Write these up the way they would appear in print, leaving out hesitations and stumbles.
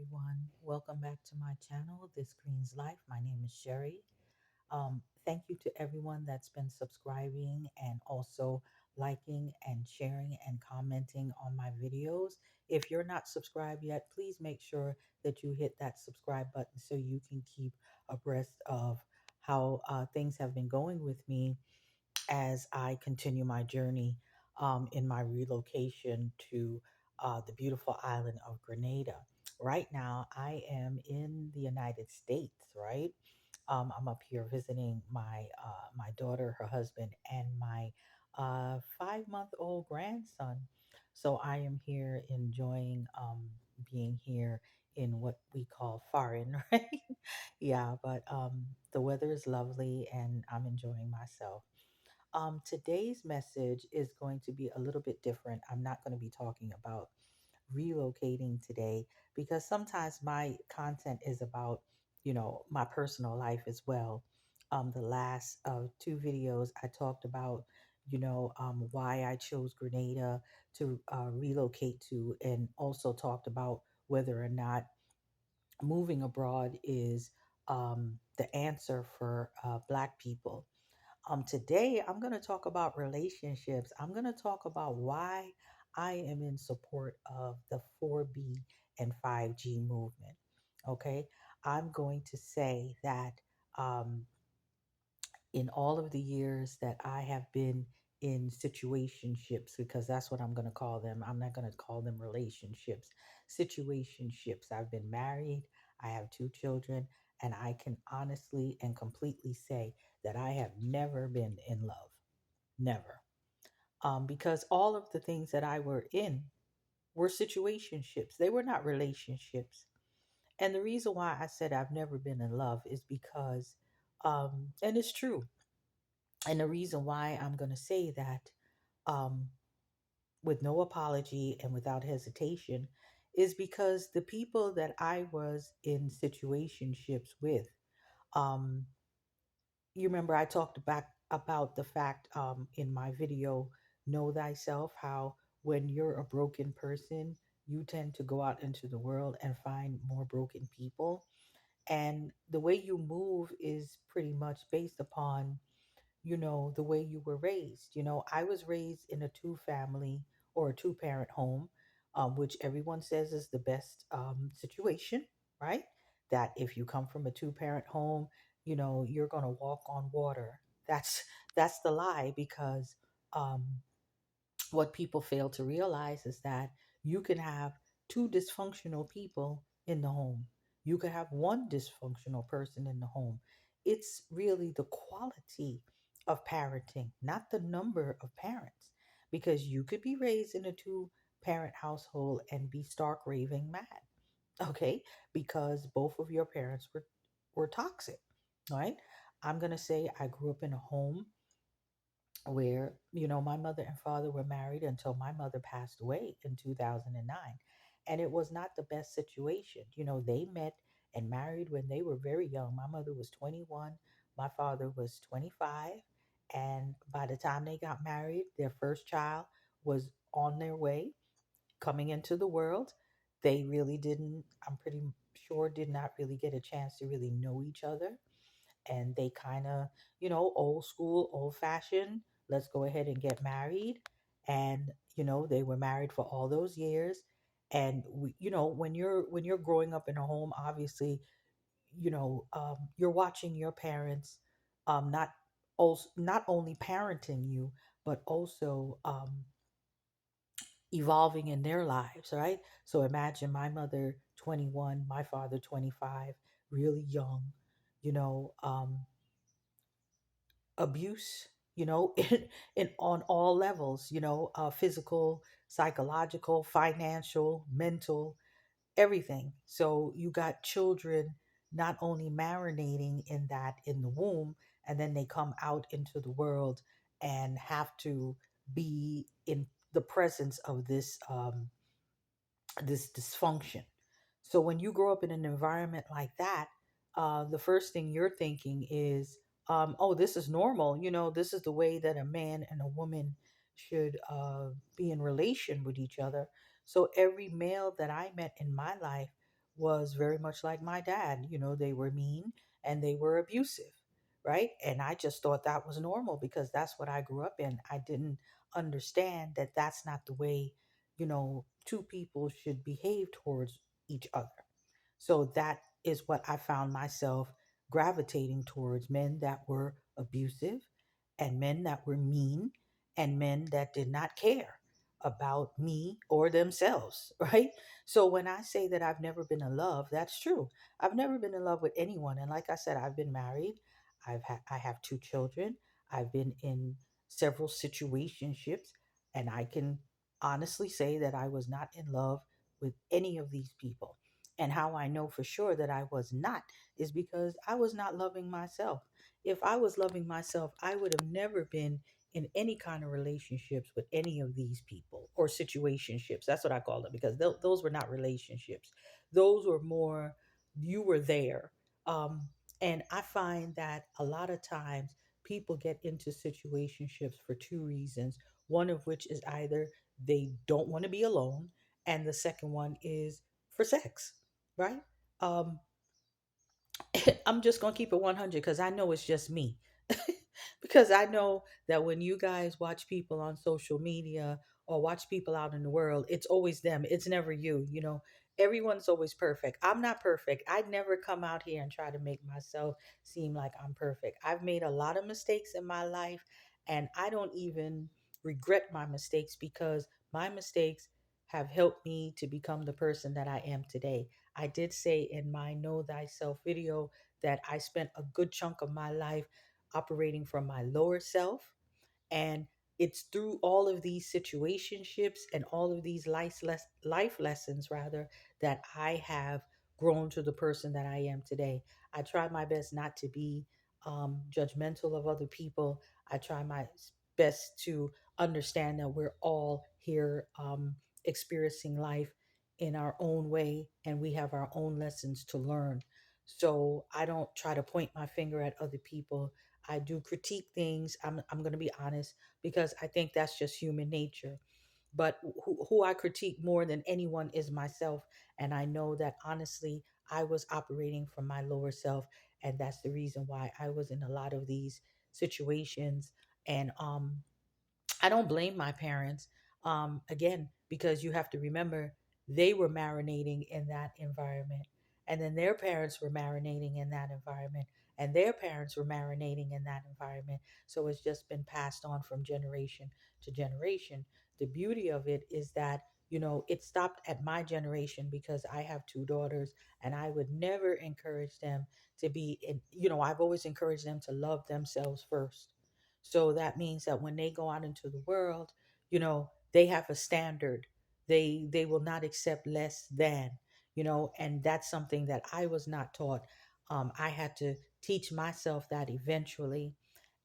everyone. Welcome back to my channel, This Green's Life. My name is Sherry. Thank you to everyone that's been subscribing and also liking and sharing and commenting on my videos. If you're not subscribed yet, please make sure that you hit that subscribe button so you can keep abreast of how things have been going with me as I continue my journey in my relocation to the beautiful island of Grenada. Right now, I am in the United States, right? I'm up here visiting my daughter, her husband, and my 5-month-old grandson. So I am here enjoying being here in what we call foreign, right? Yeah, but the weather is lovely and I'm enjoying myself. Today's message is going to be a little bit different. I'm not going to be talking about relocating today because sometimes my content is about, my personal life as well. The last two videos I talked about, why I chose Grenada to relocate to, and also talked about whether or not moving abroad is the answer for Black people. Today, I'm going to talk about relationships. I'm going to talk about why I am in support of the 4B and 5G movement. Okay. I'm going to say that um, in all of the years that I have been in situationships, because that's what I'm going to call them, I'm not going to call them relationships, situationships. I've been married, I have two children, and I can honestly and completely say that I have never been in love. Never. Because all of the things that I were in were situationships, they were not relationships. And the reason why I said I've never been in love is because, and it's true, and the reason why I'm going to say that um, with no apology and without hesitation is because the people that I was in situationships with, um, you remember I talked back about the fact in my video, Know Thyself, how when you're a broken person, you tend to go out into the world and find more broken people. And the way you move is pretty much based upon the way you were raised. I was raised in a two family or a two-parent home, which everyone says is the best situation, right? That if you come from a two-parent home, you're going to walk on water. That's the lie because um, what people fail to realize is that you can have two dysfunctional people in the home. You could have one dysfunctional person in the home. It's really the quality of parenting, not the number of parents, because you could be raised in a two-parent household and be stark raving mad, okay? Because both of your parents were toxic, right? I'm going to say I grew up in a home where my mother and father were married until my mother passed away in 2009, and it was not the best situation. They met and married when they were very young. My mother was 21, my father was 25, and by the time they got married, their first child was on their way coming into the world. They really didn't, I'm pretty sure, did not really get a chance to really know each other, and they kind of, old school, old fashioned, let's go ahead and get married. And, they were married for all those years. And when you're growing up in a home, obviously, you're watching your parents, not only parenting you, but also evolving in their lives, right? So imagine my mother 21, my father 25, really young, you know, um, abuse, in on all levels, physical, psychological, financial, mental, everything. So you got children not only marinating in that in the womb, and then they come out into the world and have to be in the presence of this dysfunction. So when you grow up in an environment like that, the first thing you're thinking is, oh, this is normal. This is the way that a man and a woman should be in relation with each other. So every male that I met in my life was very much like my dad. They were mean and they were abusive, right? And I just thought that was normal because that's what I grew up in. I didn't understand that that's not the way, two people should behave towards each other. So that is what I found myself gravitating towards, men that were abusive and men that were mean and men that did not care about me or themselves, right? So when I say that I've never been in love, that's true. I've never been in love with anyone. And like I said, I've been married. I have two children. I've been in several situationships, and I can honestly say that I was not in love with any of these people. And how I know for sure that I was not is because I was not loving myself. If I was loving myself, I would have never been in any kind of relationships with any of these people or situationships. That's what I call them because those were not relationships. Those were more, you were there. Um, and I find that a lot of times people get into situationships for two reasons. One of which is either they don't want to be alone, and the second one is for sex, right? Um, I'm just gonna keep it 100 because I know it's just me. Because I know that when you guys watch people on social media or watch people out in the world, it's always them. It's never you. Everyone's always perfect. I'm not perfect. I'd never come out here and try to make myself seem like I'm perfect. I've made a lot of mistakes in my life, and I don't even regret my mistakes because my mistakes have helped me to become the person that I am today. I did say in my Know Thyself video that I spent a good chunk of my life operating from my lower self. And it's through all of these situationships and all of these life lessons, rather, that I have grown to the person that I am today. I try my best not to be judgmental of other people. I try my best to understand that we're all here experiencing life in our own way and we have our own lessons to learn. So I don't try to point my finger at other people. I do critique things. I'm going to be honest because I think that's just human nature. But who I critique more than anyone is myself. And I know that honestly, I was operating from my lower self. And that's the reason why I was in a lot of these situations. And I don't blame my parents. Again, because you have to remember they were marinating in that environment. And then their parents were marinating in that environment. And their parents were marinating in that environment. So it's just been passed on from generation to generation. The beauty of it is that, it stopped at my generation because I have two daughters and I would never encourage them to be in, I've always encouraged them to love themselves first. So that means that when they go out into the world, they have a standard. They will not accept less than, and that's something that I was not taught. I had to teach myself that eventually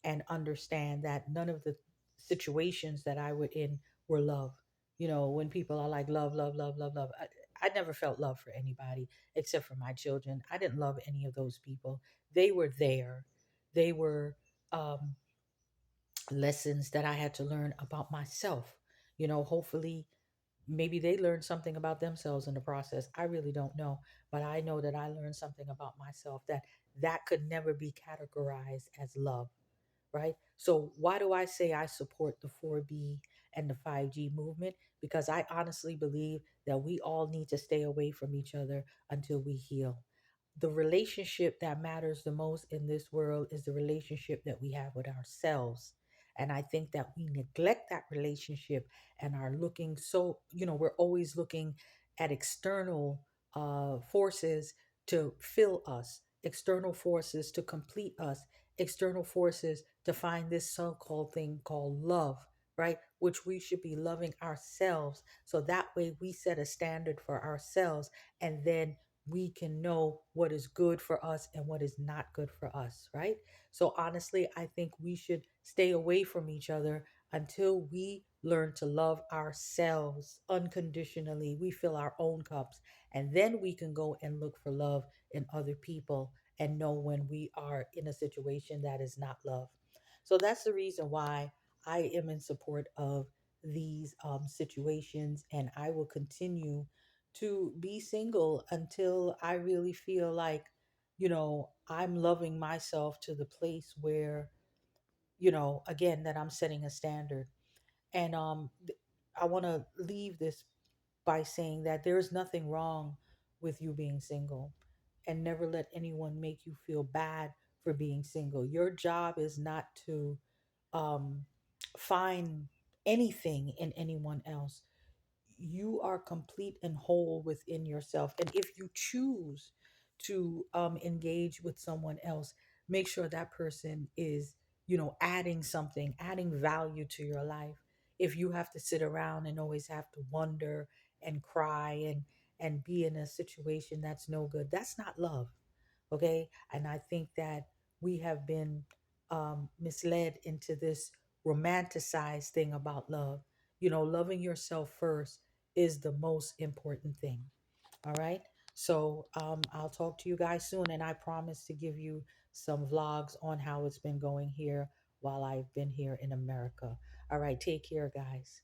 and understand that none of the situations that I were in were love. When people are like love, love, love, love, love, I never felt love for anybody except for my children. I didn't love any of those people. They were there. They were um, lessons that I had to learn about myself. Hopefully, maybe they learned something about themselves in the process. I really don't know, but I know that I learned something about myself that could never be categorized as love, right? So why do I say I support the 4B and the 5G movement? Because I honestly believe that we all need to stay away from each other until we heal. The relationship that matters the most in this world is the relationship that we have with ourselves. And I think that we neglect that relationship and are looking so, we're always looking at external forces to fill us, external forces to complete us, external forces to find this so called thing called love, right? Which we should be loving ourselves. So that way we set a standard for ourselves and then we can know what is good for us and what is not good for us, right? So honestly, I think we should stay away from each other until we learn to love ourselves unconditionally. We fill our own cups, and then we can go and look for love in other people and know when we are in a situation that is not love. So that's the reason why I am in support of these situations, and I will continue to be single until I really feel like, I'm loving myself to the place where, again, that I'm setting a standard. And I want to leave this by saying that there's nothing wrong with you being single, and never let anyone make you feel bad for being single. Your job is not to um, find anything in anyone else. You are complete and whole within yourself. And if you choose to engage with someone else, make sure that person is, adding something, adding value to your life. If you have to sit around and always have to wonder and cry and be in a situation that's no good, that's not love. Okay. And I think that we have been misled into this romanticized thing about love. Loving yourself first is the most important thing. All right. So I'll talk to you guys soon. And I promise to give you some vlogs on how it's been going here while I've been here in America. All right. Take care, guys.